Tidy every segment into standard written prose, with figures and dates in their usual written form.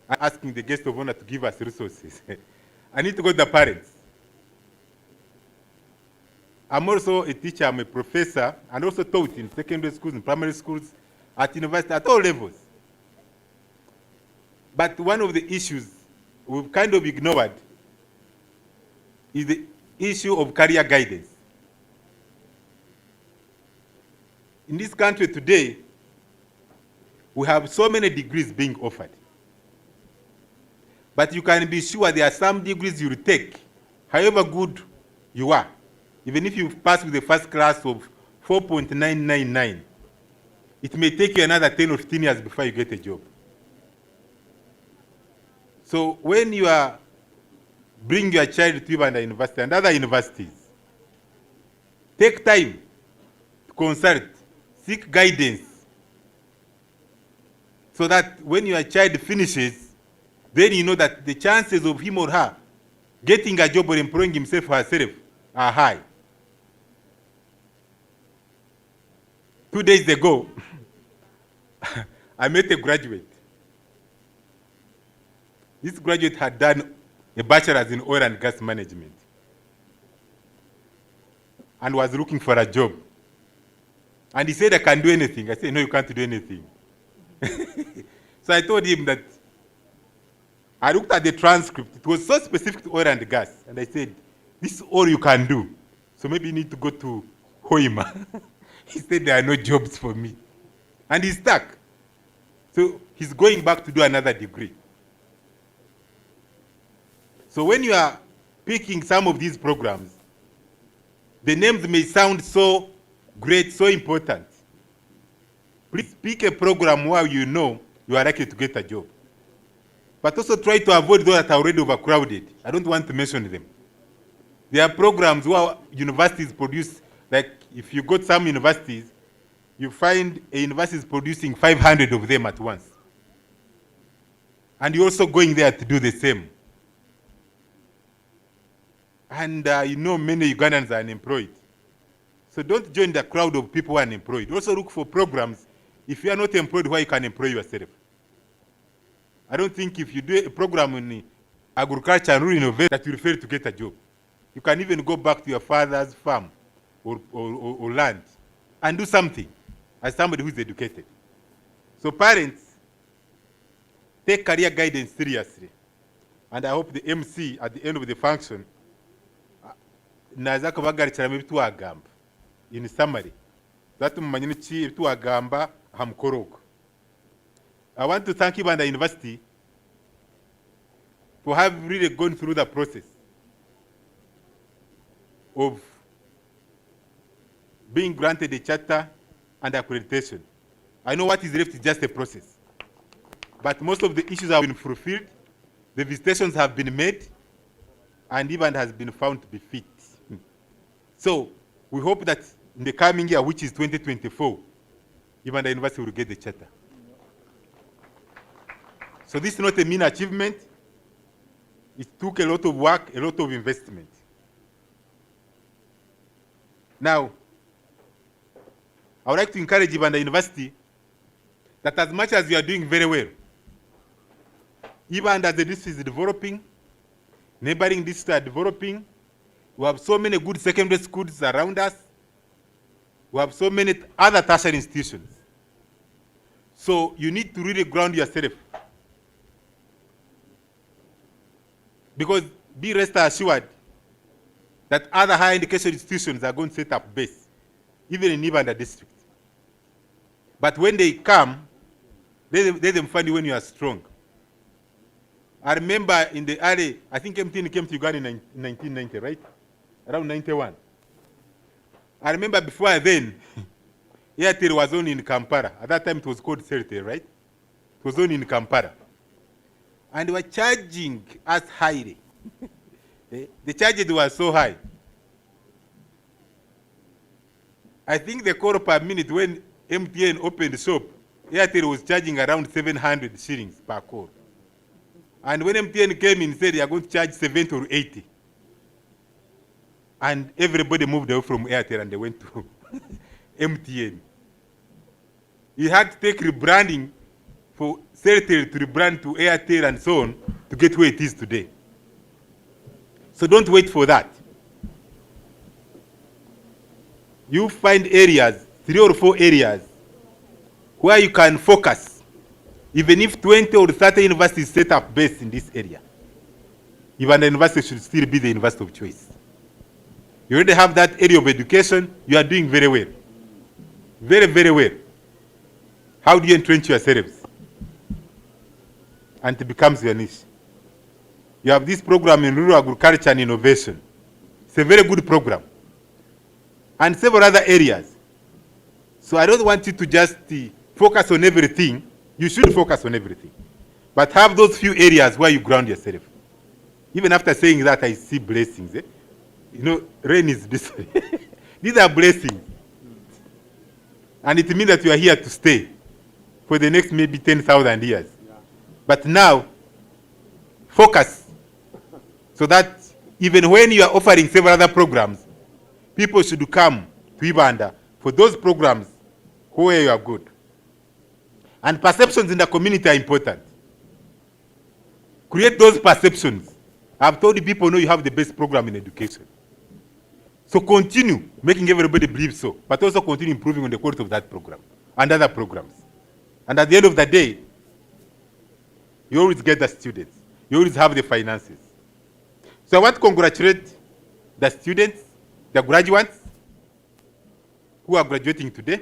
I'm asking the guest of honor to give us resources. I need to go to the parents. I'm also a teacher, I'm a professor, and also taught in secondary schools, in primary schools, at university, at all levels. But one of the issues we've kind of ignored is the issue of career guidance. In this country today, we have so many degrees being offered. But you can be sure there are some degrees you will take, however good you are. Even if you pass with the first class of 4.999, it may take you another 10 or 15 years before you get a job. So when you are bringing your child to Ibanda University and other universities, take time to consult, seek guidance, so that when your child finishes, then you know that the chances of him or her getting a job or employing himself or herself are high. 2 days ago, I met a graduate. This graduate had done a bachelor's in oil and gas management and was looking for a job. And he said, I can do anything. I said, no, you can't do anything. So I told him that I looked at the transcript. It was so specific to oil and gas. And I said, this is all you can do. So maybe you need to go to Hoima. He said, there are no jobs for me. And he's stuck. So he's going back to do another degree. So when you are picking some of these programs, the names may sound so great, so important. Please pick a program where you know you are likely to get a job. But also try to avoid those that are already overcrowded. I don't want to mention them. There are programs where universities produce, like if you go to some universities, you find a university is producing 500 of them at once. And you're also going there to do the same. And you know many Ugandans are unemployed. So don't join the crowd of people who are unemployed. Also look for programs if you are not employed where you can employ yourself. I don't think if you do a program in agriculture and rural innovation that you will fail to get a job. You can even go back to your father's farm or land and do something as somebody who is educated. So parents, take career guidance seriously. And I hope the MC at the end of the function naza kubagarikira mu bitwagamba. In summary, that mumanye n'iki bitwagamba hamukorogo. I want to thank Ibanda University for having really gone through the process of being granted a charter and accreditation. I know what is left is just a process. But most of the issues have been fulfilled, the visitations have been made, and Ibanda has been found to be fit. So we hope that in the coming year, which is 2024, Ibanda University will get the charter. So this is not a mean achievement. It took a lot of work, a lot of investment. Now, I would like to encourage Ibanda University that as much as you are doing very well, Ibanda as the district is developing, neighboring districts are developing, we have so many good secondary schools around us, we have so many other tertiary institutions. So you need to really ground yourself. Because be rest assured that other higher education institutions are going to set up base, even in Ibanda district. But when they come, let them find you when you are strong. I remember in the early, I think MTN came to Uganda in 1990, right? Around 91. I remember before then, Airtel was only in Kampala. At that time it was called Celtel, right? It was only in Kampala. And they were charging us highly. The charges were so high. I think the call per minute when MTN opened the shop, Airtel was charging around 700 shillings per call. And when MTN came in, said they are going to charge 70 or 80. And everybody moved away from Airtel and they went to MTN. You had to take rebranding for Celtel to rebrand to Airtel and so on to get where it is today. So don't wait for that. You find areas, 3 or 4 areas, where you can focus, even if 20 or 30 universities set up base in this area. Even the university should still be the university of choice. You already have that area of education, you are doing very well. Very, very well. How do you entrench yourselves? And it becomes your niche. You have this program in rural agriculture and innovation. It's a very good program. And several other areas. So I don't want you to just focus on everything. You should focus on everything. But have those few areas where you ground yourself. Even after saying that, I see blessings. Eh? You know, rain is this. These are blessings. And it means that you are here to stay for the next maybe 10,000 years. Yeah. But now, focus so that even when you are offering several other programs, people should come to Ibanda for those programs where you are good. And perceptions in the community are important. Create those perceptions. I've told the people, know you have the best program in education. So continue making everybody believe so, but also continue improving on the quality of that program and other programs. And at the end of the day, you always get the students. You always have the finances. So I want to congratulate the students, the graduates who are graduating today.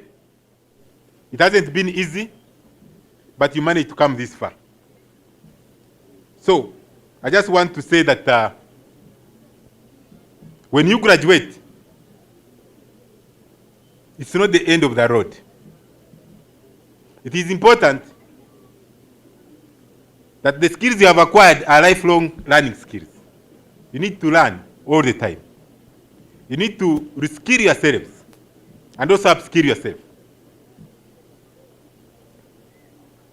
It hasn't been easy, but you managed to come this far. So I just want to say that when you graduate, it's not the end of the road. It is important that the skills you have acquired are lifelong learning skills. You need to learn all the time. You need to reskill yourselves and also upskill yourself.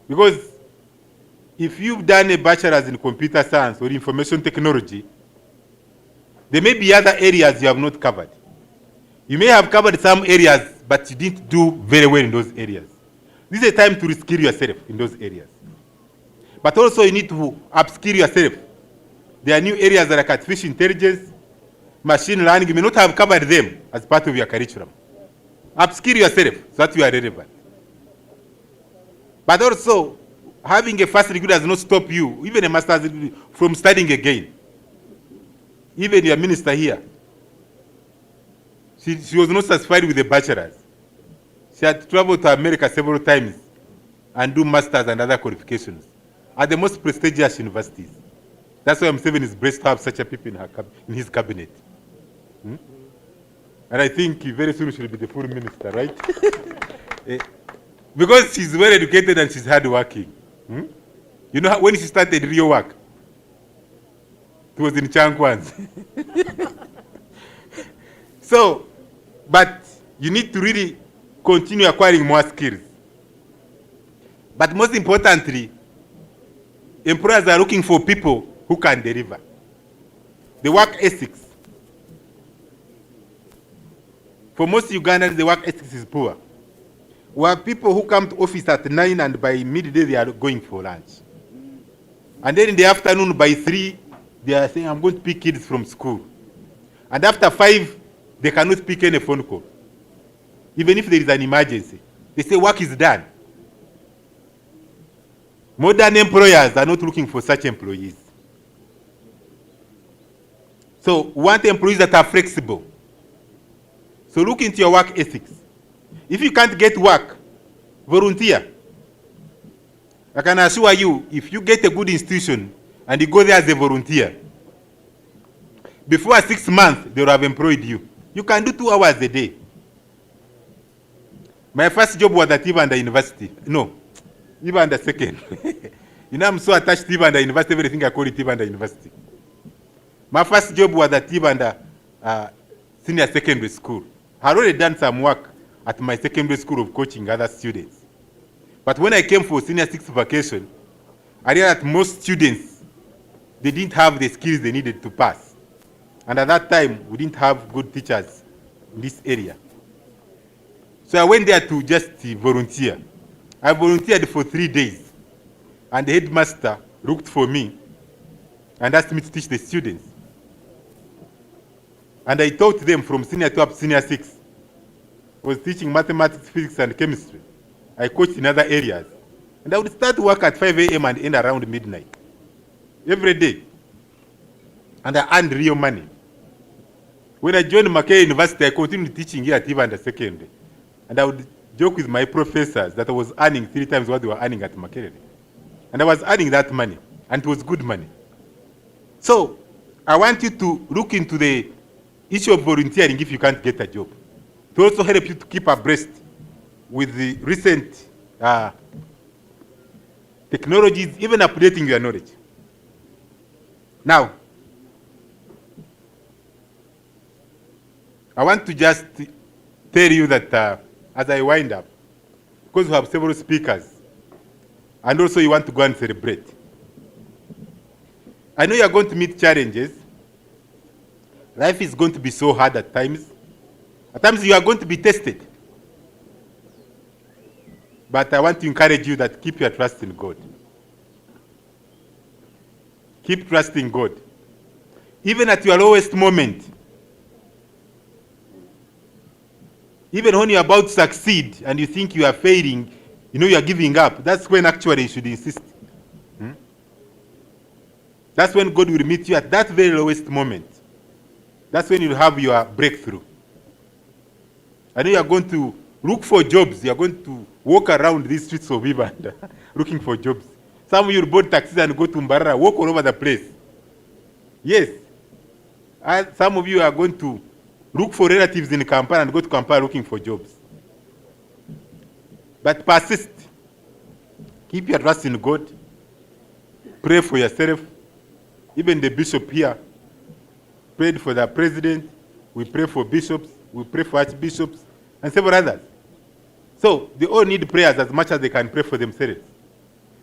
Because if you've done a bachelor's in computer science or information technology, there may be other areas you have not covered. You may have covered some areas, but you didn't do very well in those areas. This is a time to reskill yourself in those areas. But also you need to upskill yourself. There are new areas like artificial intelligence, machine learning. You may not have covered them as part of your curriculum. Upskill yourself so that you are relevant. But also, having a first degree does not stop you, even a master's degree, from studying again. Even your minister here, she was not satisfied with the bachelor's. She had traveled to America several times and do masters and other qualifications at the most prestigious universities. That's why Museveni is blessed to have such a people in his cabinet. Hmm? And I think very soon she will be the full minister, right? Because she's well educated and she's hardworking. Hmm? You know, when she started real work, it was in Chankwan's. So, but you need to really continue acquiring more skills. But most importantly, employers are looking for people who can deliver. The work ethics. For most Ugandans, the work ethics is poor. We have people who come to office at 9 and by midday they are going for lunch. And then in the afternoon by 3, they are saying, I'm going to pick kids from school. And after 5, they cannot pick any phone call. Even if there is an emergency. They say work is done. Modern employers are not looking for such employees. So we want employees that are flexible. So look into your work ethics. If you can't get work, volunteer. I can assure you, if you get a good institution and you go there as a volunteer, before 6 months, they will have employed you. You can do 2 hours a day. My first job was at Ibanda University. No, Ibanda second. You know, I'm so attached to Ibanda University, everything I call it Ibanda University. My first job was at Ibanda Senior Secondary School. I had already done some work at my secondary school of coaching other students. But when I came for senior 6th vacation, I realized that most students, they didn't have the skills they needed to pass. And at that time, we didn't have good teachers in this area. So I went there to just volunteer. I volunteered for 3 days. And the headmaster looked for me and asked me to teach the students. And I taught them from senior 2 up to senior 6. I was teaching mathematics, physics, and chemistry. I coached in other areas. And I would start work at 5 a.m. and end around midnight. Every day. And I earned real money. When I joined Mackay University, I continued teaching here at Ibanda Secondary. And I would joke with my professors that I was earning 3 times what they were earning at Mackay. And I was earning that money. And it was good money. So, I want you to look into the issue of volunteering if you can't get a job. To also help you to keep abreast with the recent technologies, even updating your knowledge. Now, I want to just tell you that as I wind up, because we have several speakers, and also you want to go and celebrate. I know you are going to meet challenges. Life is going to be so hard at times. At times you are going to be tested. But I want to encourage you that keep your trust in God. Keep trusting God. Even at your lowest moment, even when you're about to succeed and you think you are failing, you know you are giving up, that's when actually you should insist. That's when God will meet you at that very lowest moment. That's when you'll have your breakthrough. I know you are going to look for jobs. You are going to walk around these streets of Ibanda looking for jobs. Some of you will board taxis and go to Mbarara, walk all over the place. Yes. Some of you are going to look for relatives in Kampala and go to Kampala looking for jobs. But persist. Keep your trust in God. Pray for yourself. Even the bishop here prayed for the president. We pray for bishops. We pray for archbishops and several others. So they all need prayers as much as they can pray for themselves.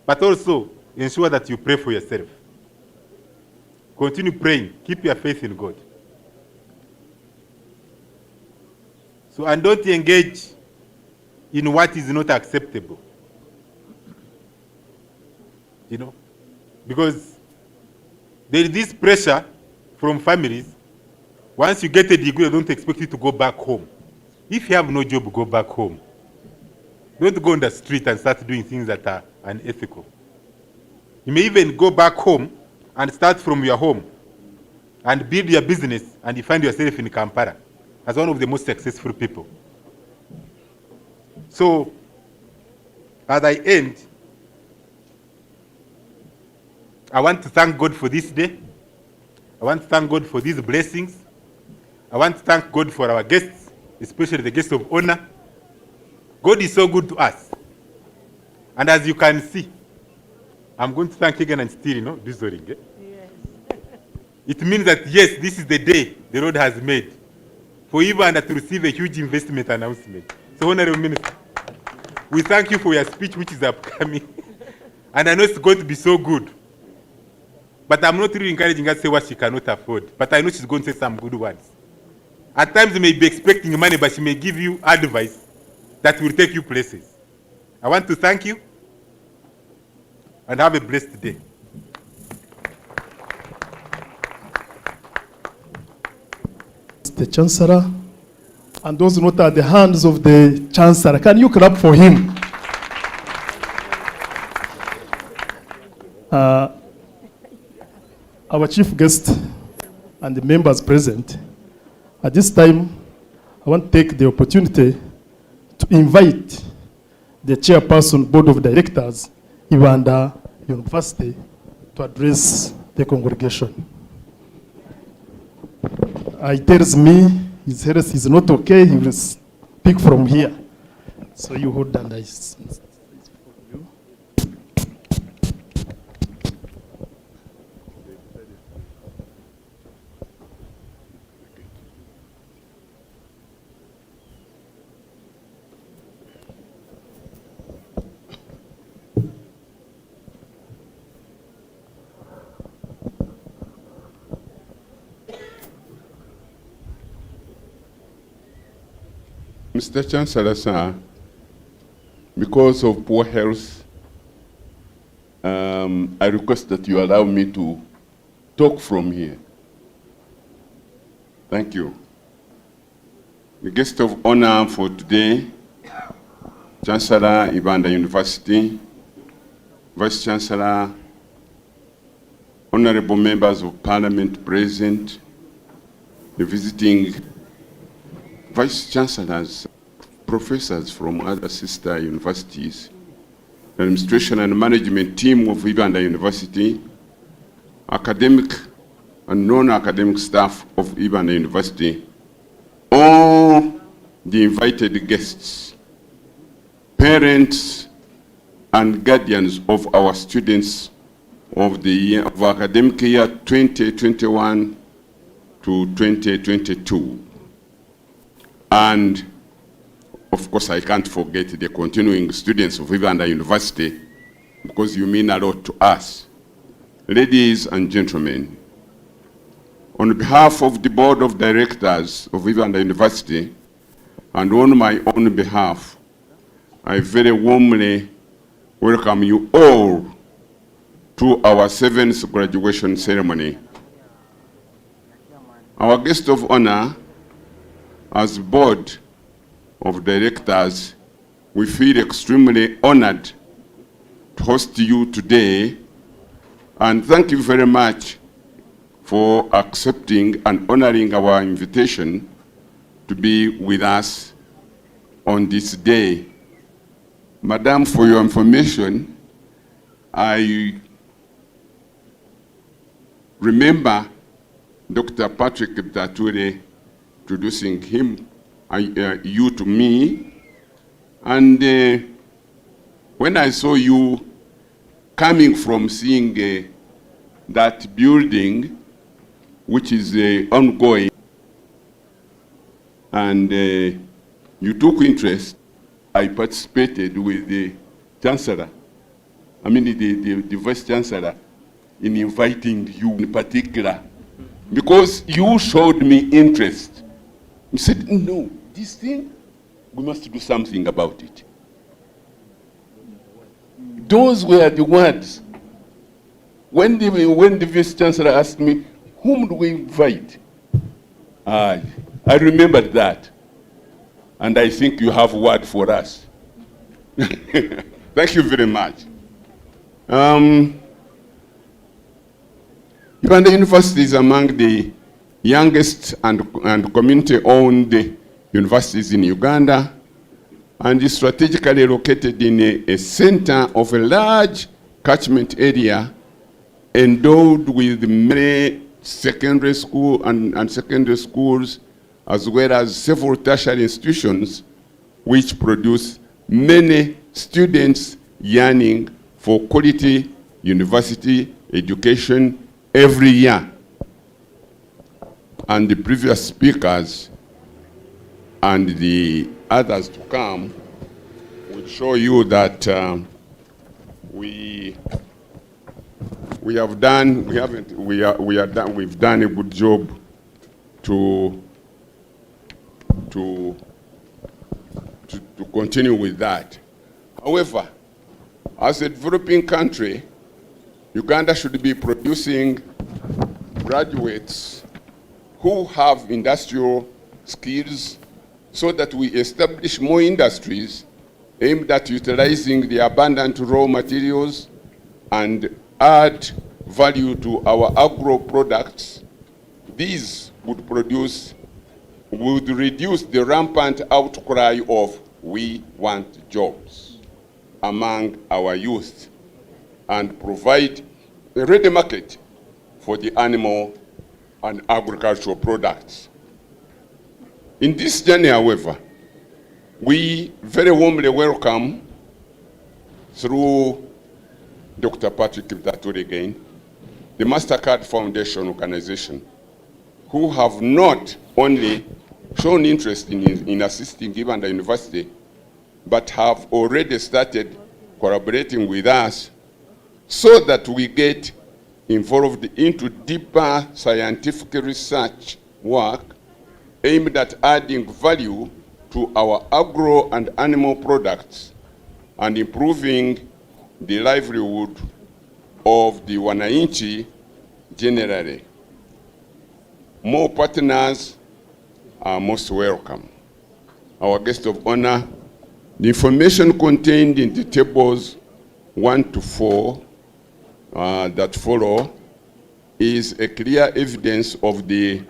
But also ensure that you pray for yourself. Continue praying. Keep your faith in God. So, and don't engage in what is not acceptable. You know, because there is this pressure from families. Once you get a degree, they don't expect you to go back home. If you have no job, go back home. Don't go on the street and start doing things that are unethical. You may even go back home and start from your home and build your business, and you find yourself in Kampala as one of the most successful people. So, as I end, I want to thank God for this day. I want to thank God for these blessings. I want to thank God for our guests, especially the guests of honor. God is so good to us. And as you can see, I'm going to thank again and still, Dizoring. Yes. It means that, yes, this is the day the Lord has made for Ibanda to receive a huge investment announcement. So, Honorable Minister, we thank you for your speech, which is upcoming. And I know it's going to be so good. But I'm not really encouraging her to say what she cannot afford. But I know she's going to say some good ones. At times you may be expecting money, but she may give you advice that will take you places. I want to thank you and have a blessed day. The Chancellor, and those not at the hands of the Chancellor. Can you clap for him? Our chief guest and the members present, at this time, I want to take the opportunity to invite the chairperson, board of directors, Ibanda University, to address the congregation. He tells me his health is not okay, he will speak from here. So you hold and I. Mr. Chancellor, sir, because of poor health, I request that you allow me to talk from here. Thank you. The guest of honor for today, Chancellor Ibanda University, Vice Chancellor, honorable members of Parliament present, the visiting Vice Chancellors, professors from other sister universities, the administration and management team of Ibanda University, academic and non-academic staff of Ibanda University, all the invited guests, parents and guardians of our students of the year, of academic year 2021 to 2022. And of course, I can't forget the continuing students of Ibanda University, because you mean a lot to us. Ladies and gentlemen, on behalf of the Board of Directors of Ibanda University, and on my own behalf, I very warmly welcome you all to our 7th graduation ceremony. Our guest of honor, as Board of Directors, we feel extremely honored to host you today, and thank you very much for accepting and honoring our invitation to be with us on this day. Madam, for your information, I remember Dr. Patrick Tature introducing you to me, and when I saw you coming from seeing that building, which is ongoing, and you took interest, I participated with the Chancellor, the Vice Chancellor, in inviting you in particular, because you showed me interest. You said, no, this thing, we must do something about it. Those were the words. When the Vice Chancellor asked me, whom do we invite? I remembered that. And I think you have a word for us. Thank you very much. Ibanda University is among the youngest and community-owned universities in Uganda, and is strategically located in a center of a large catchment area endowed with many secondary school and secondary schools, as well as several tertiary institutions, which produce many students yearning for quality university education every year. And the previous speakers and the others to come will show you that we've done a good job to continue with that. However, as a developing country, Uganda should be producing graduates who have industrial skills, so that we establish more industries aimed at utilizing the abundant raw materials and add value to our agro products. These would reduce the rampant outcry of "we want jobs" among our youth, and provide a ready market for the animal and agricultural products. In this journey, however, we very warmly welcome, through Dr. Patrick Tature again, the MasterCard Foundation organization, who have not only shown interest in assisting Ibanda University, but have already started collaborating with us, so that we get involved into deeper scientific research work aimed at adding value to our agro and animal products and improving the livelihood of the wananchi generally. More partners are most welcome. Our guest of honor, the information contained in the tables 1 to 4 that follow is a clear evidence of the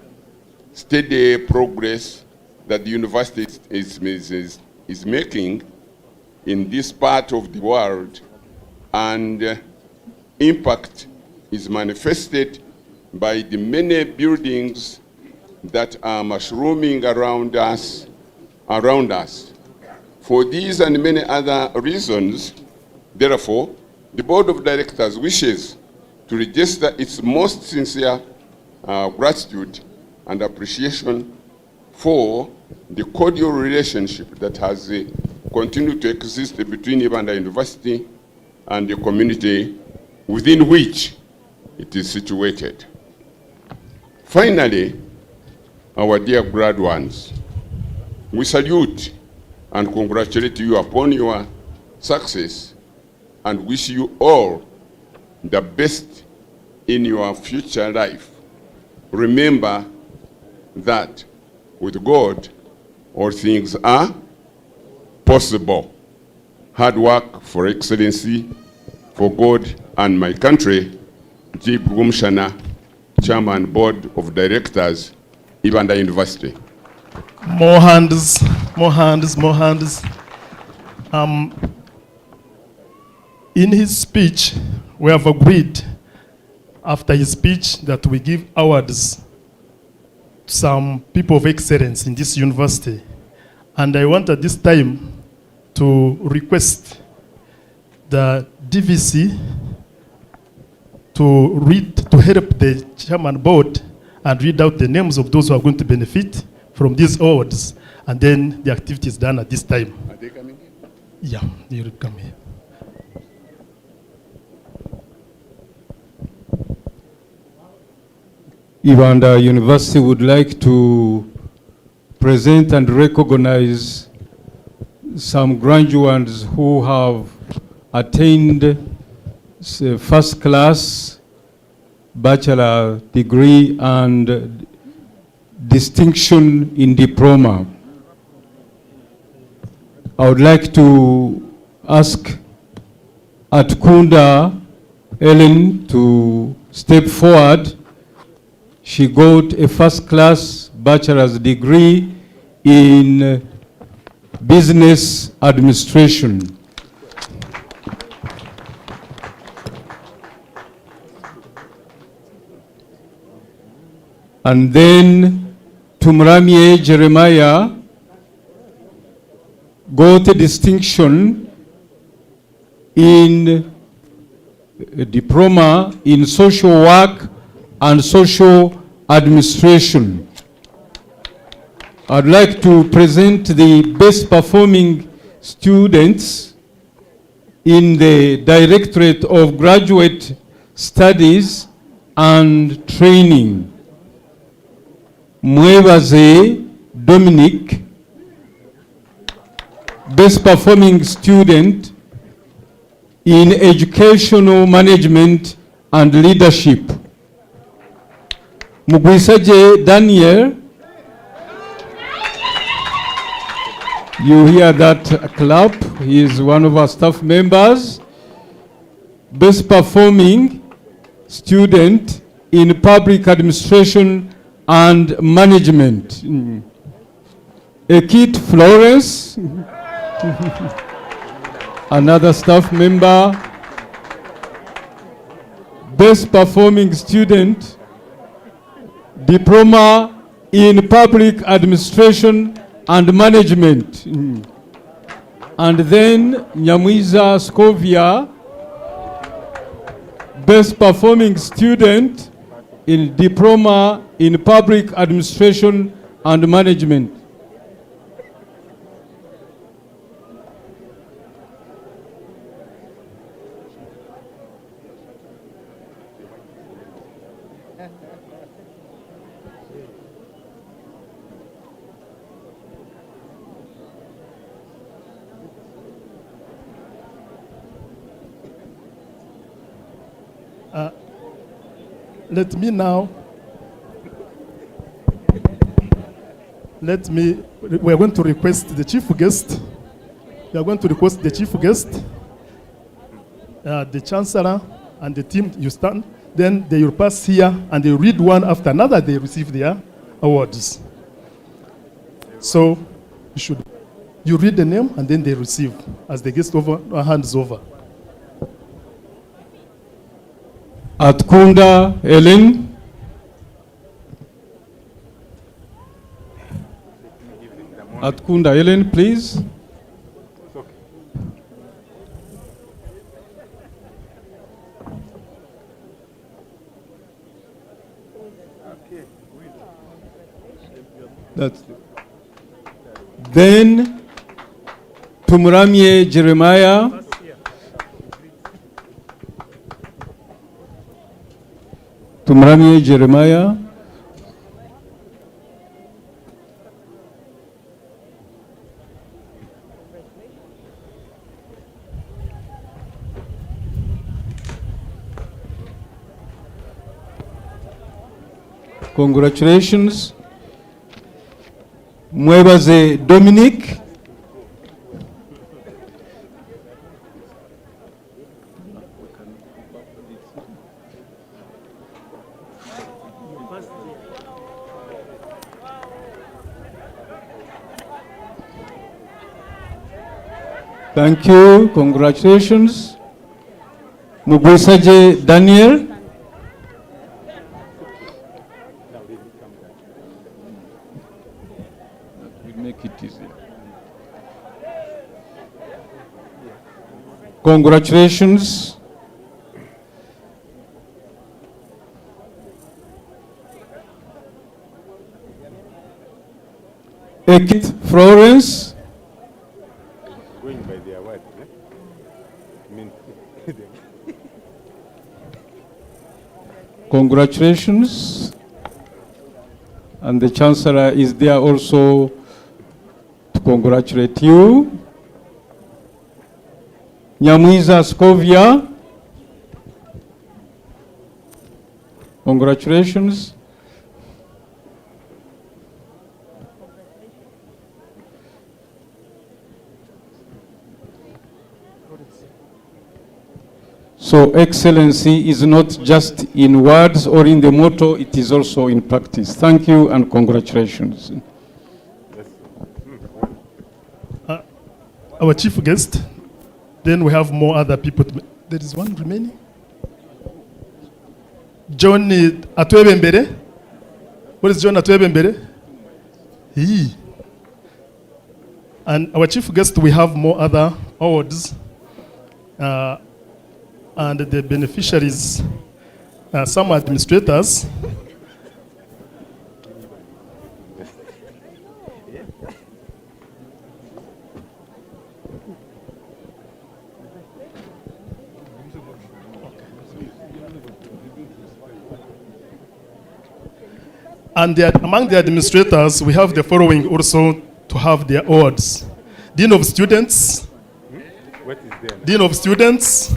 steady progress that the university is making in this part of the world, and impact is manifested by the many buildings that are mushrooming around us. For these and many other reasons, therefore, the Board of Directors wishes to register its most sincere gratitude and appreciation for the cordial relationship that has continued to exist between Ibanda University and the community within which it is situated. Finally, our dear graduates, we salute and congratulate you upon your success and wish you all the best in your future life. Remember that with God, all things are possible. Hard work for excellency, for God and my country. G. Brumshana, Chairman, Board of Directors, Ibanda University. More hands, more hands, more hands. In his speech, we have agreed after his speech that we give awards to some people of excellence in this university. And I want at this time to request the DVC to help the chairman board and read out the names of those who are going to benefit from these awards. And then the activity is done at this time. Are they coming in? Yeah, they will come here. Ibanda University would like to present and recognize some graduates who have attained first class, bachelor degree and distinction in diploma. I would like to ask Atkunda Ellen to step forward. She got a first-class bachelor's degree in business administration. And then Tumramie Jeremiah got a distinction in a diploma in social work and social administration. I'd like to present the best performing students in the Directorate of Graduate Studies and Training. Mwebaze Dominic, best performing student in educational management and leadership. Mugwisaje Daniel, you hear that clap, he is one of our staff members. Best performing student in public administration and management. Ekit Florence, another staff member. Best performing student, diploma in public administration and management. And then Nyamwiza Scovia, best performing student in diploma in public administration and management. Let me now. We are going to request the chief guest. We are going to request the chief guest, the chancellor, and the team. You stand. Then they will pass here and they read one after another. They receive their awards. So you read the name and then they receive as the guest hands over. Atkunda Ellen. Atkunda Ellen, please. That's then Tumuramye Jeremiah. Tumuramye Jeremiah. Congratulations. Mwebaze Dominic. Thank you. Congratulations. Mugwisaje Daniel. Make it easier. Congratulations. Ekit Florence. Going by the award, eh? I mean, Congratulations. And the Chancellor is there also to congratulate you. Nyamwiza Scovia. Congratulations. So excellency is not just in words or in the motto, it is also in practice. Thank you and congratulations. Our chief guest. Then we have more other people. There is one remaining. John Atwebembere. What is John Atwebembere? He. And our chief guest, we have more other awards. And the beneficiaries, some administrators. And among the administrators, we have the following also to have their awards. Dean of Students. what is there? Dean of Students.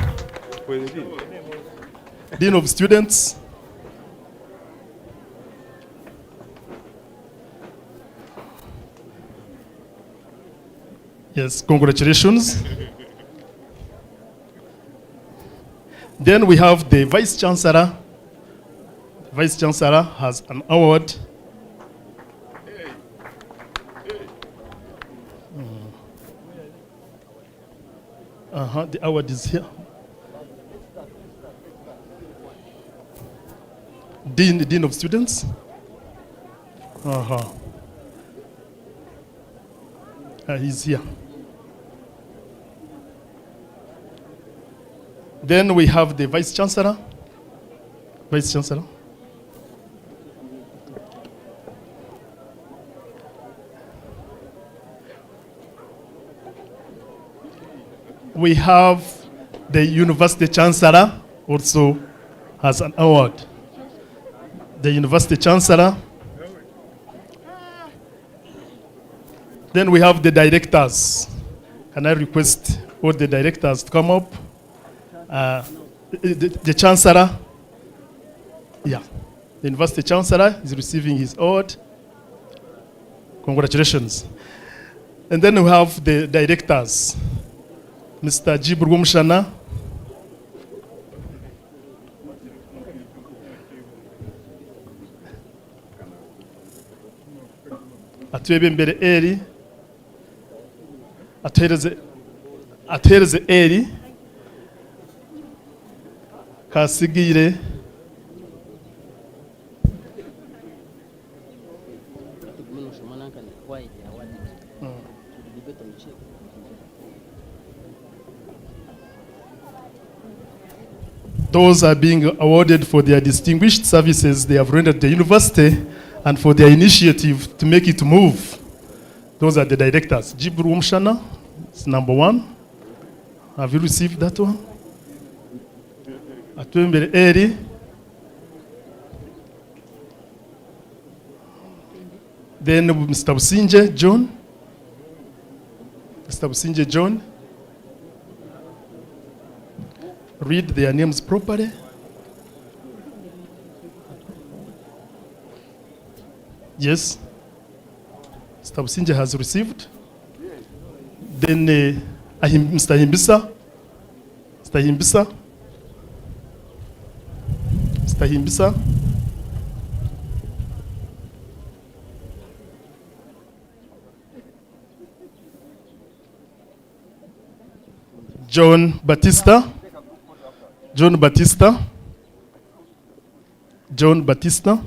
Dean of Students. Yes, congratulations. Then we have the Vice Chancellor. The Vice Chancellor has an award. The award is here. Dean of Students. He's here. Then we have the Vice Chancellor. Vice Chancellor. We have the University Chancellor also has an award. The University Chancellor. Then we have the directors. Can I request all the directors to come up? The Chancellor. Yeah. The University Chancellor is receiving his award. Congratulations. And then we have the directors. Mr. Jibru Mshana. Atwebe mbere eri. Atereze eri. Kasigire. Those are being awarded for their distinguished services they have rendered the university and for their initiative to make it move. Those are the directors. Jibru Mshana is number 1. Have you received that one? Atwembere Eri. Then Mr. Businje John. Mr. Businje John. Read their names properly. Yes. Mr. Businje has received. Then Mr. Himbisa. Mr. Himbisa. Mr. Himbisa. John Batista. John Batista. John Batista.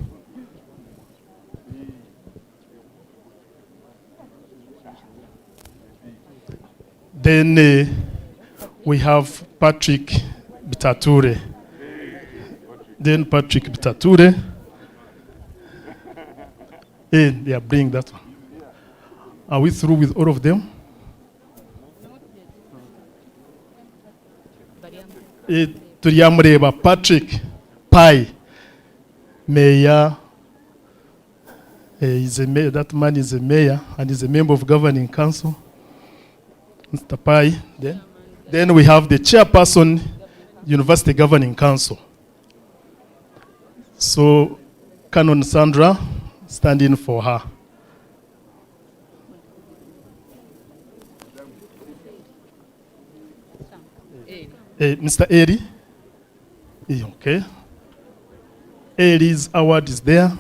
Then we have Patrick Bitature. Then Patrick Bitature. They are bringing that one. Are we through with all of them? Turiyamureba Patrick Pai, mayor. He's a mayor. That man is a mayor and is a member of governing council. Mr. Pai. Then we have the chairperson, University Governing Council. So Canon Sandra standing for her. Mr. Eri. Okay. Eri's award is there.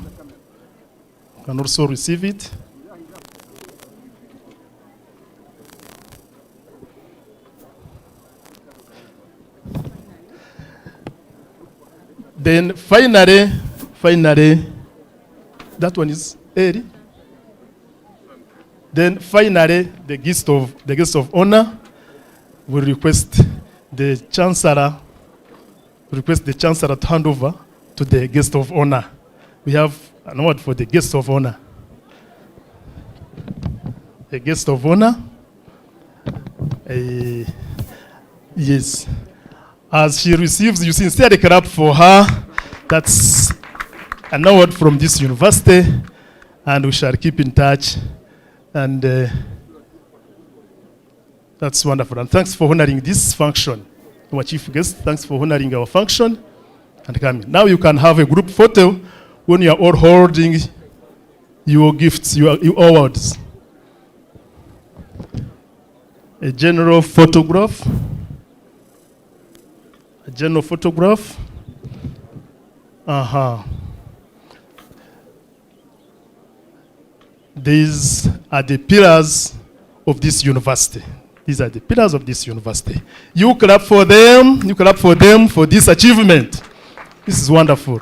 You can also receive it. Then finally, that one is Eri. Then finally, the guest of honor will request the chancellor to hand over to the guest of honor. We have an award for the guest of honor. The guest of honor. Yes. As she receives, you sincerely clap for her. That's an award from this university, and we shall keep in touch. And that's wonderful. And thanks for honoring this function. Our chief guest, thanks for honoring our function and coming. Now you can have a group photo when you are all holding your gifts, your awards. A general photograph. A general photograph. These are the pillars of this university. These are the pillars of this university. You clap for them. You clap for them for this achievement. This is wonderful.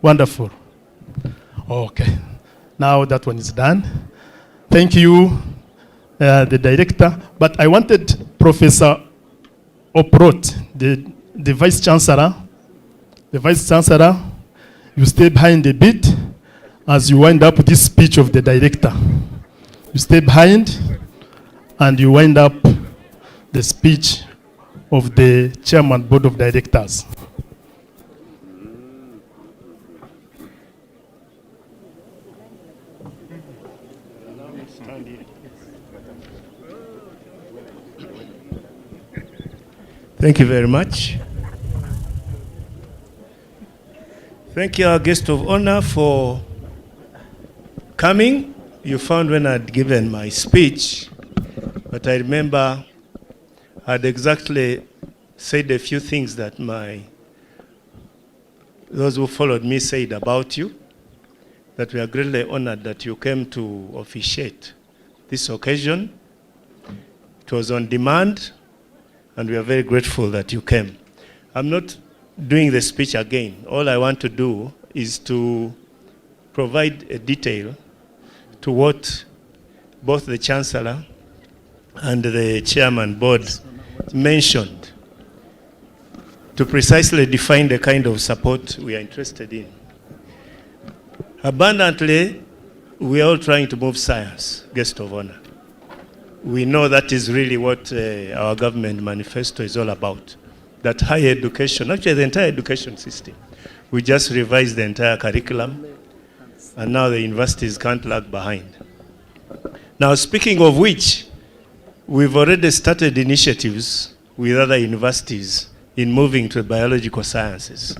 Wonderful. Okay. Now that one is done. Thank you, the director. But I wanted Professor Oprot, the Vice Chancellor. The Vice Chancellor, you stay behind a bit as you wind up this speech of the director. You stay behind and you wind up the speech of the Chairman Board of Directors. Thank you very much. Thank you, our guest of honor, for coming. You found when I'd given my speech, but I remember I'd exactly said a few things that those who followed me said about you, that we are greatly honored that you came to officiate this occasion. It was on demand, and we are very grateful that you came. I'm not doing the speech again. All I want to do is to provide a detail to what both the Chancellor and the Chairman Board mentioned, to precisely define the kind of support we are interested in. Abundantly, we are all trying to move science, guest of honor. We know that is really what our government manifesto is all about. That higher education, actually the entire education system, we just revised the entire curriculum, and now the universities can't lag behind. Now, speaking of which, we've already started initiatives with other universities in moving to biological sciences.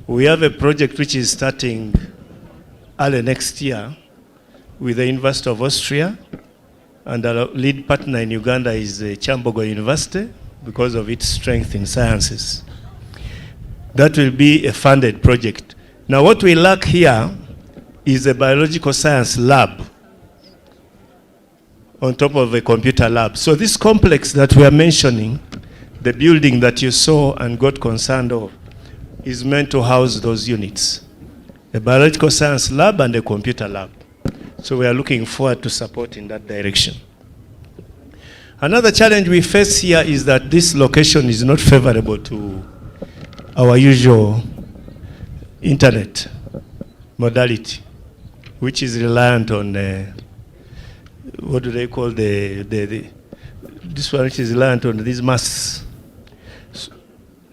We have a project which is starting early next year with the University of Austria, and our lead partner in Uganda is Chambogo University, because of its strength in sciences. That will be a funded project. Now, what we lack here is a biological science lab on top of a computer lab. So this complex that we are mentioning, the building that you saw and got concerned of, is meant to house those units: a biological science lab and a computer lab. So we are looking forward to support in that direction. Another challenge we face here is that this location is not favorable to our usual internet modality, which is reliant on, what do they call this one, which is reliant on these masts.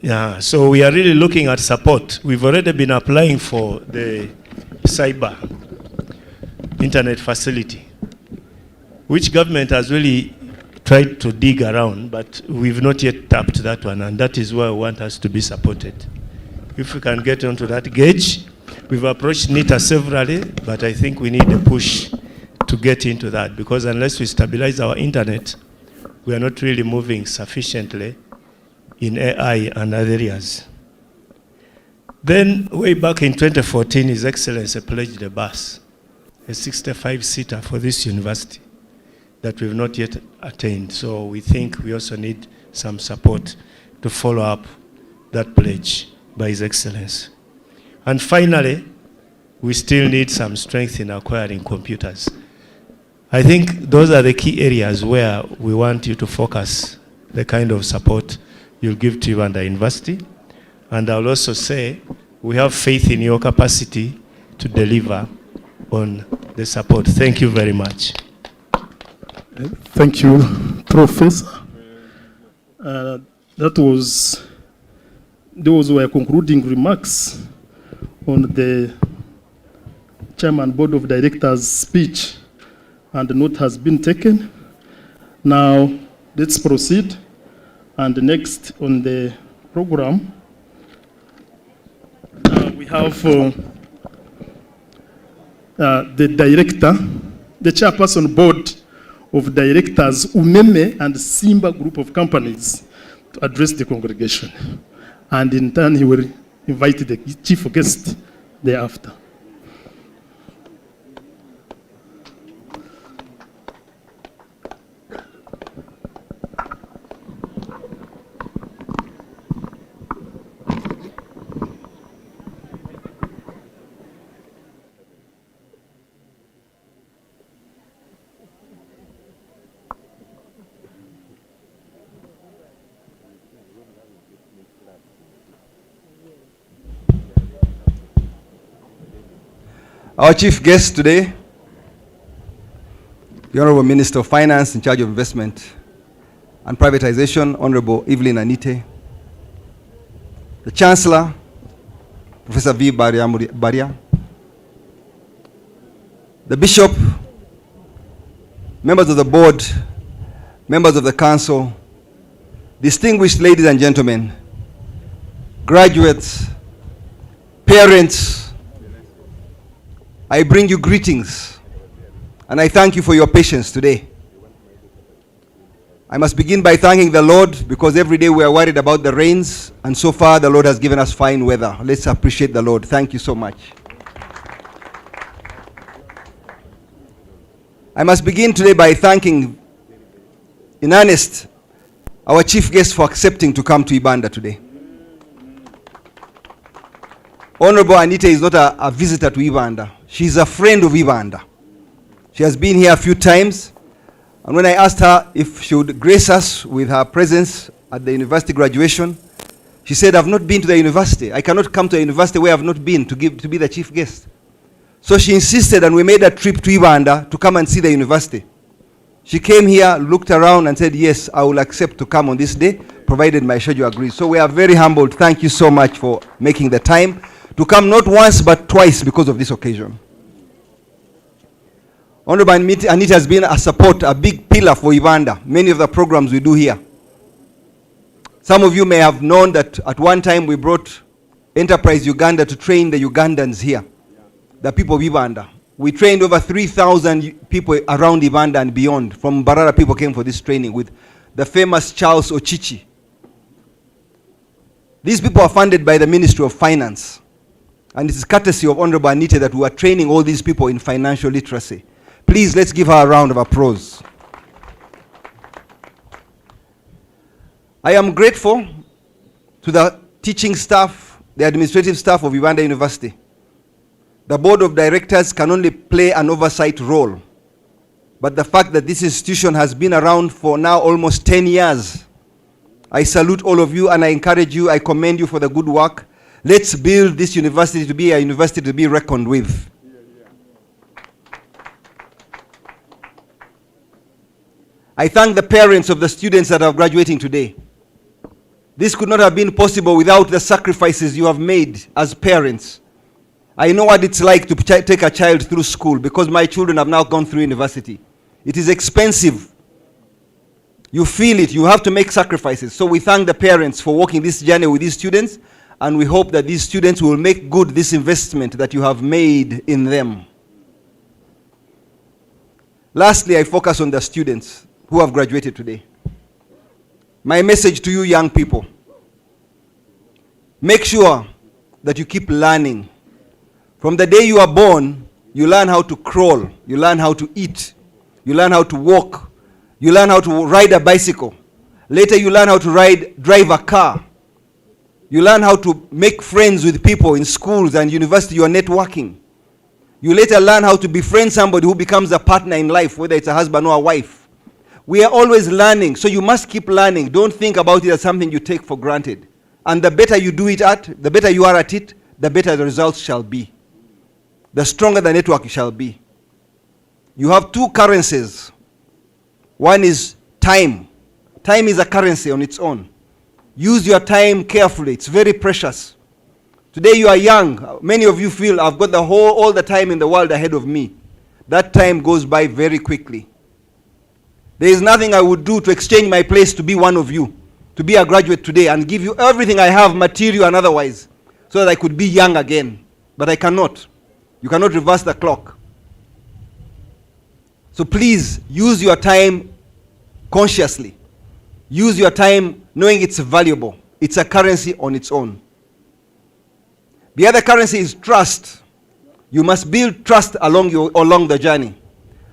Yeah, so we are really looking at support. We've already been applying for the cyber internet facility, which government has really tried to dig around, but we've not yet tapped that one, and that is why we want us to be supported. If we can get onto that gauge, we've approached NITA severally, but I think we need a push to get into that, because unless we stabilize our internet, we are not really moving sufficiently in AI and other areas. Then, way back in 2014, His Excellency pledged a bus, a 65-seater for this university, that we've not yet attained. So we think we also need some support to follow up that pledge by His Excellency. And finally, we still need some strength in acquiring computers. I think those are the key areas where we want you to focus the kind of support you'll give to Ibanda University. And I'll also say we have faith in your capacity to deliver on the support. Thank you very much. Thank you, Professor. Those were concluding remarks on the Chairman Board of Directors' speech, and the note has been taken. Now, let's proceed. And next on the program, we have the director, the chairperson board of directors, Umeme and Simba group of companies, to address the congregation. And in turn, he will invite the chief guest thereafter. Our chief guest today, the Honorable Minister of Finance in charge of investment and privatization, Honorable Evelyn Anite, the Chancellor, Professor V. Baria, the Bishop, members of the board, members of the council, distinguished ladies and gentlemen, graduates, Parents, I bring you greetings, and I thank you for your patience today. I must begin by thanking the Lord, because every day we are worried about the rains, and so far the Lord has given us fine weather. Let's appreciate the Lord. Thank you so much. I must begin today by thanking, in earnest, our chief guest for accepting to come to Ibanda today. Honorable Anita is not a visitor to Ibanda. She's a friend of Ibanda. She has been here a few times, and when I asked her if she would grace us with her presence at the university graduation, she said, I've not been to the university. I cannot come to a university where I've not been to be the chief guest. So she insisted, and we made a trip to Ibanda to come and see the university. She came here, looked around, and said, yes, I will accept to come on this day, provided my schedule agrees. So we are very humbled. Thank you so much for making the time to come, not once but twice, because of this occasion. Honorable Anita has been a support, a big pillar for Ibanda, many of the programs we do here. Some of you may have known that at one time we brought Enterprise Uganda to train the Ugandans here, the people of Ibanda. We trained over 3,000 people around Ibanda and beyond. From Barara, people came for this training with the famous Charles Ochichi. These people are funded by the Ministry of Finance. And it is courtesy of Honorable Anita that we are training all these people in financial literacy. Please, let's give her a round of applause. I am grateful to the teaching staff, the administrative staff of Ibanda University. The board of directors can only play an oversight role. But the fact that this institution has been around for now almost 10 years, I salute all of you and I encourage you, I commend you for the good work. Let's build this university to be a university to be reckoned with. I thank the parents of the students that are graduating today. This could not have been possible without the sacrifices you have made as parents. I know what it's like to take a child through school, because my children have now gone through university. It is expensive. You feel it. You have to make sacrifices. So we thank the parents for walking this journey with these students, and we hope that these students will make good this investment that you have made in them. Lastly, I focus on the students who have graduated today. My message to you young people: make sure that you keep learning. From the day you are born, you learn how to crawl, you learn how to eat, you learn how to walk, you learn how to ride a bicycle. Later you learn how to drive a car. You learn how to make friends with people in schools and university. You are networking. You later learn how to befriend somebody who becomes a partner in life, whether it's a husband or a wife. We are always learning, so you must keep learning. Don't think about it as something you take for granted. And the better you do it at, the better you are at it, the better the results shall be. The stronger the network shall be. You have two currencies. One is time. Time is a currency on its own. Use your time carefully. It's very precious. Today you are young. Many of you feel, I've got all the time in the world ahead of me. That time goes by very quickly. There is nothing I would do to exchange my place to be one of you, to be a graduate today and give you everything I have, material and otherwise, so that I could be young again. But I cannot. You cannot reverse the clock. So please use your time consciously. Use your time knowing it's valuable. It's a currency on its own. The other currency is trust. You must build trust along the journey.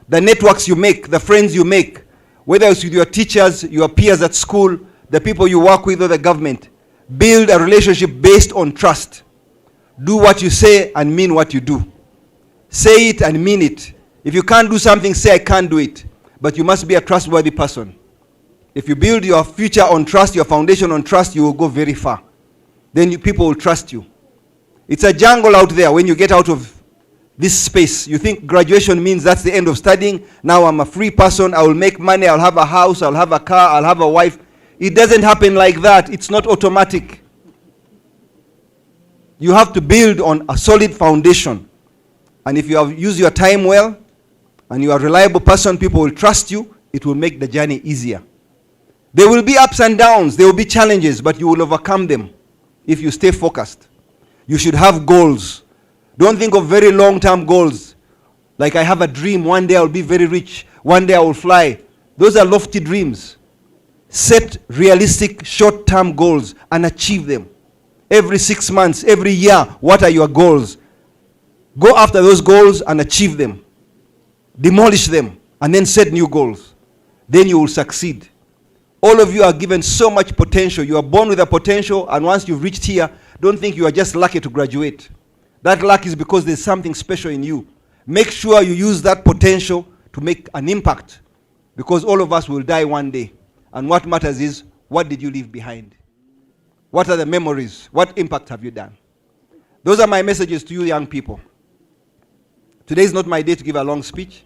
The networks you make, the friends you make, whether it's with your teachers, your peers at school, the people you work with, or the government. Build a relationship based on trust. Do what you say and mean what you do. Say it and mean it. If you can't do something, say I can't do it. But you must be a trustworthy person. If you build your future on trust, your foundation on trust, you will go very far. Then people will trust you. It's a jungle out there when you get out of this space. You think graduation means that's the end of studying. Now I'm a free person. I will make money. I'll have a house. I'll have a car. I'll have a wife. It doesn't happen like that. It's not automatic. You have to build on a solid foundation. And if you have used your time well, and you are a reliable person, people will trust you. It will make the journey easier. There will be ups and downs. There will be challenges, but you will overcome them if you stay focused. You should have goals. Don't think of very long-term goals. Like I have a dream, one day I'll be very rich, one day I will fly. Those are lofty dreams. Set realistic short-term goals and achieve them. Every 6 months, every year, what are your goals? Go after those goals and achieve them. Demolish them and then set new goals. Then you will succeed. All of you are given so much potential. You are born with a potential, and once you've reached here, don't think you are just lucky to graduate. That luck is because there's something special in you. Make sure you use that potential to make an impact, because all of us will die one day. And what matters is, what did you leave behind? What are the memories? What impact have you done? Those are my messages to you young people. Today is not my day to give a long speech.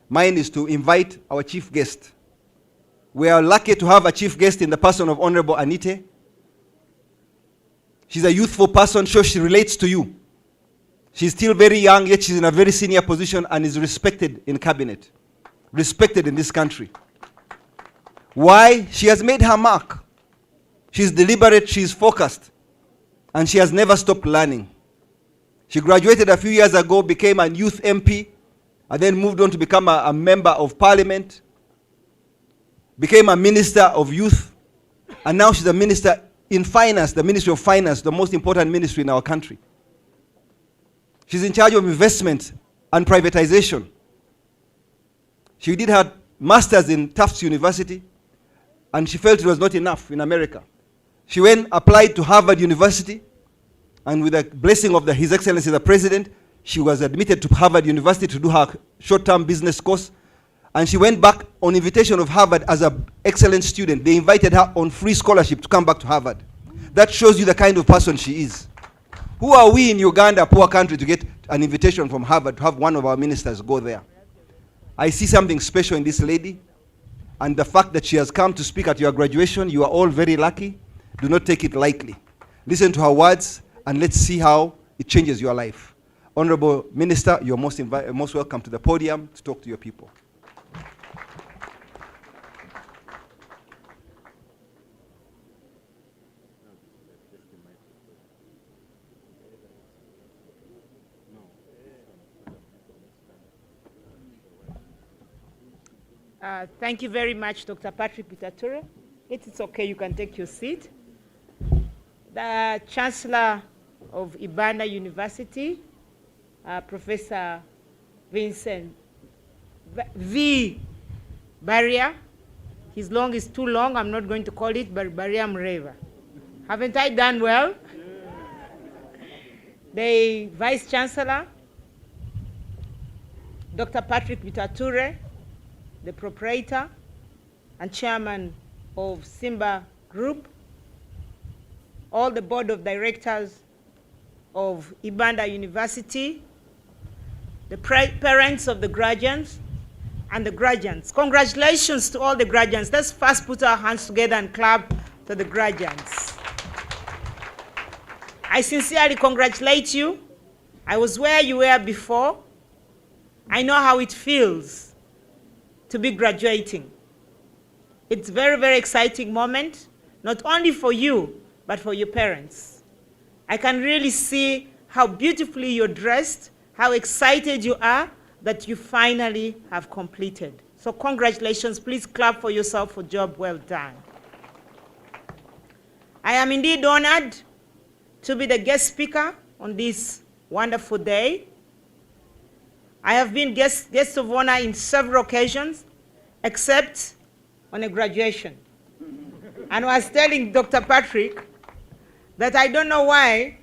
Mine is to invite our chief guest. We are lucky to have a chief guest in the person of Honorable Anite. She's a youthful person, so she relates to you. She's still very young, yet she's in a very senior position and is respected in cabinet, respected in this country. Why? She has made her mark. She's deliberate, she's focused, and she has never stopped learning. She graduated a few years ago, became a youth MP, and then moved on to become a member of parliament, became a minister of youth, and now she's a minister in finance, the Ministry of Finance, the most important ministry in our country. She's in charge of investment and privatization. She did her master's in Tufts University, and she felt it was not enough in America. She went, applied to Harvard University, and with the blessing of His Excellency the President, she was admitted to Harvard University to do her short-term business course. And she went back on invitation of Harvard as an excellent student. They invited her on free scholarship to come back to Harvard. That shows you the kind of person she is. Who are we in Uganda, a poor country, to get an invitation from Harvard to have one of our ministers go there? I see something special in this lady. And the fact that she has come to speak at your graduation, you are all very lucky. Do not take it lightly. Listen to her words, and let's see how it changes your life. Honorable Minister, you're most welcome to the podium to talk to your people. Thank you very much, Dr. Patrick Pitature. It's okay, you can take your seat. The Chancellor of Ibanda University, Professor Vincent V. Barrier. His long is too long, I'm not going to call it, but Barrier Mreva. Haven't I done well? The Vice Chancellor, Dr. Patrick Pitature, the proprietor and chairman of Simba Group, all the board of directors of Ibanda University, the parents of the graduates, and the graduates. Congratulations to all the graduates. Let's first put our hands together and clap to the graduates. I sincerely congratulate you. I was where you were before. I know how it feels to be graduating. It's a very, very exciting moment, not only for you, but for your parents. I can really see how beautifully you're dressed, how excited you are that you finally have completed. So congratulations, please clap for yourself for job well done. I am indeed honored to be the guest speaker on this wonderful day. I have been guest of honor in several occasions, except on a graduation. And I was telling Dr. Patrick that I don't know why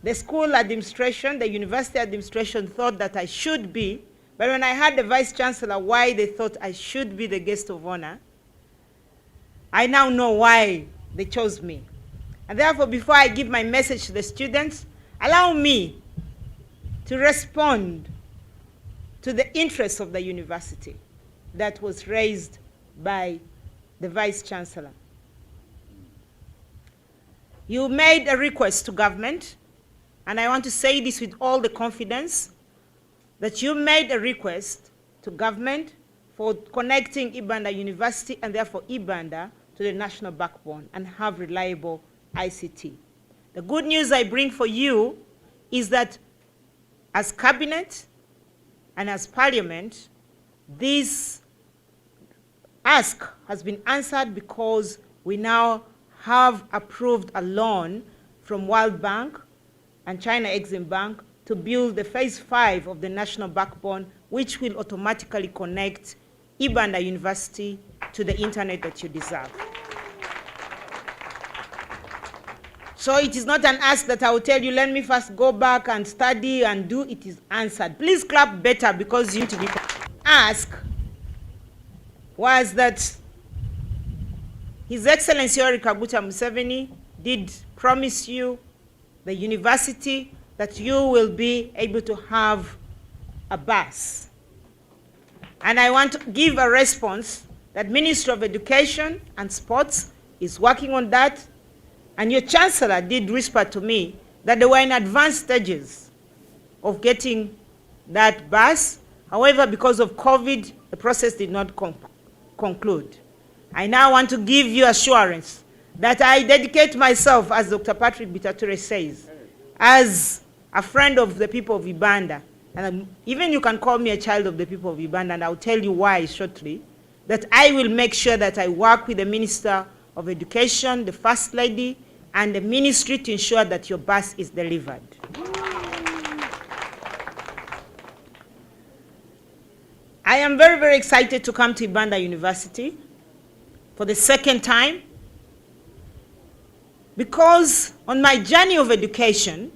the school administration, the university administration thought that I should be, but when I heard the Vice Chancellor why they thought I should be the guest of honor, I now know why they chose me. And therefore, before I give my message to the students, allow me to respond to the interests of the university that was raised by the Vice Chancellor. You made a request to government, and I want to say this with all the confidence, that you made a request to government for connecting Ibanda University and therefore Ibanda to the national backbone and have reliable ICT. The good news I bring for you is that as cabinet and as parliament, this ask has been answered because we now have approved a loan from World Bank and China Exim Bank to build the phase 5 of the national backbone, which will automatically connect Ibanda University to the internet that you deserve. So it is not an ask that I will tell you, let me first go back and study and do. It is answered. Please clap better because you need to be. Ask was that His Excellency Yoweri Kaguta Museveni did promise you, the university, that you will be able to have a bus. And I want to give a response that Ministry of Education and Sports is working on that. And your Chancellor did whisper to me that they were in advanced stages of getting that bus. However, because of COVID, the process did not conclude. I now want to give you assurance that I dedicate myself, as Dr. Patrick Bitature says, as a friend of the people of Ibanda, and even you can call me a child of the people of Ibanda, and I'll tell you why shortly, that I will make sure that I work with the Minister of Education, the First Lady, and the ministry to ensure that your bus is delivered. I am very, very excited to come to Ibanda University for the second time, because on my journey of education,